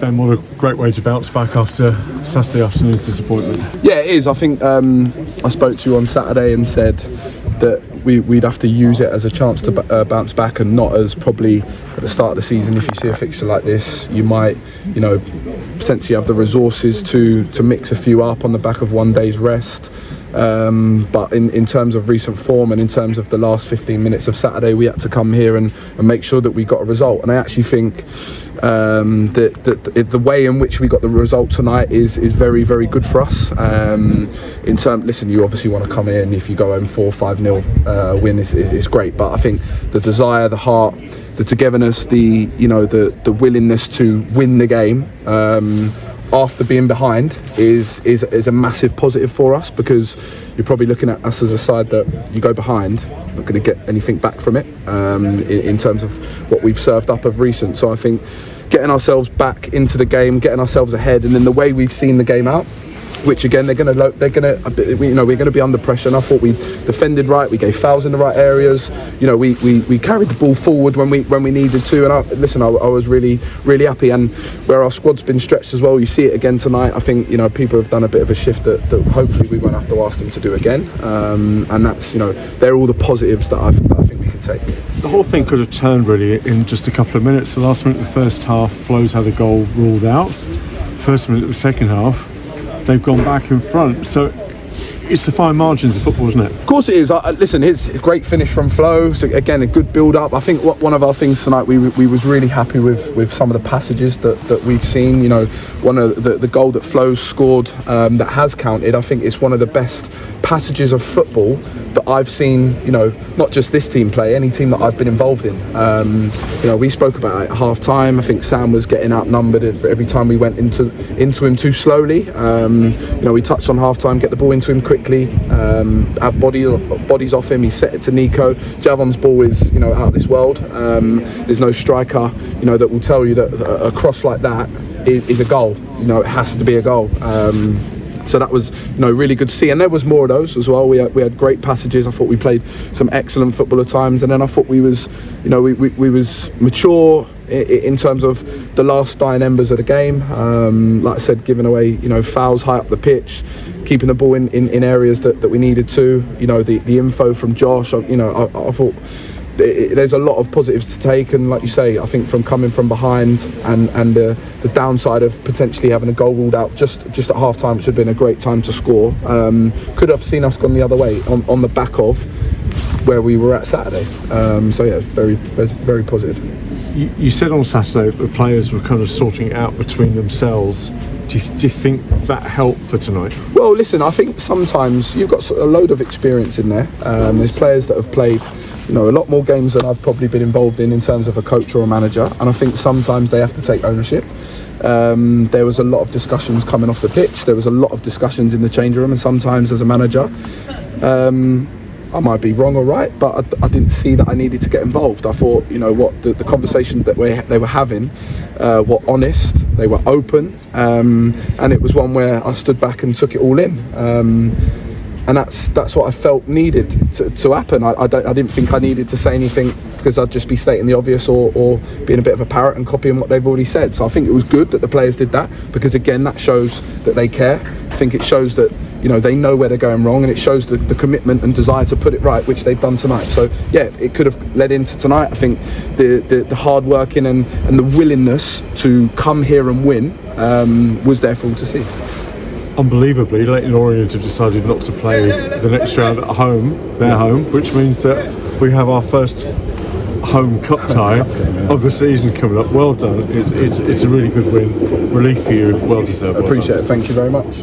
Ben, what a great way to bounce back after Saturday afternoon's disappointment. Yeah, it is. I think I spoke to you on Saturday and said that we'd have to use it as a chance to bounce back, and not as probably at the start of the season. If you see a fixture like this, you might, potentially have the resources to mix a few up on the back of one day's rest. But in terms of recent form and in terms of the last 15 minutes of Saturday, we had to come here and make sure that we got a result. And I actually think that the way in which we got the result tonight is very, very good for us. Listen, you obviously want to come in, if you go home 4-5-0 win, it's great. But I think the desire, the heart, the togetherness, the willingness to win the game after being behind is a massive positive for us, because you're probably looking at us as a side that you go behind, not going to get anything back from it in terms of what we've served up of recent. So I think getting ourselves back into the game, getting ourselves ahead, and then the way we've seen the game out, which again we're going to be under pressure. And I thought we defended right, we gave fouls in the right areas. We carried the ball forward when we needed to. And I was really, really happy. And where our squad's been stretched as well, you see it again tonight. I think people have done a bit of a shift that hopefully we won't have to ask them to do again. And that's they're all the positives that I think we can take. The whole thing could have turned really in just a couple of minutes. The last minute of the first half, Flo's had a goal ruled out. First minute of the second half, they've gone back in front. So it's the fine margins of football, isn't it? Of course it is. Listen, it's a great finish from Flo. So again, a good build-up. I think one of our things tonight, we was really happy with some of the passages that we've seen. One of the goal that Flo scored that has counted, I think it's one of the best passages of football that I've seen, not just this team play, any team that I've been involved in. We spoke about it at half time. I think Sam was getting outnumbered every time we went into him too slowly. We touched on half time, get the ball into him quickly, have bodies off him. He set it to Nico. Javon's ball is out of this world. There's no striker that will tell you that a cross like that is a goal. It has to be a goal. So that was really good to see, and there was more of those as well. We had great passages. I thought we played some excellent football at times, and then I thought we was mature in terms of the last dying embers of the game. Like I said, giving away fouls high up the pitch, keeping the ball in areas that we needed to. The info from Josh. I thought there's a lot of positives to take, and like you say, I think from coming from behind and the downside of potentially having a goal ruled out just at half time, which would have been a great time to score, could have seen us gone the other way on the back of where we were at Saturday. So yeah, very, very positive. You said on Saturday that the players were kind of sorting it out between themselves. Do you think that helped for tonight? Well, listen, I think sometimes you've got a load of experience in there. There's players that have played a lot more games than I've probably been involved in terms of a coach or a manager, and I think sometimes they have to take ownership. There was a lot of discussions coming off the pitch. There was a lot of discussions in the change room, and sometimes as a manager, I might be wrong or right, but I didn't see that I needed to get involved. I thought, the conversation that they were having were honest, they were open, and it was one where I stood back and took it all in. And that's what I felt needed to happen. I didn't think I needed to say anything, because I'd just be stating the obvious or being a bit of a parrot and copying what they've already said. So I think it was good that the players did that, because again, that shows that they care. I think it shows that they know where they're going wrong, and it shows the commitment and desire to put it right, which they've done tonight. So yeah, it could have led into tonight. I think the hard working and the willingness to come here and win was there for all to see. Unbelievably, Leyton Orient have decided not to play the next round at home, their home, which means that we have our first home cup tie of the season coming up. Well done. It's a really good win. Relief for you. Well deserved. Appreciate it. Thank you very much.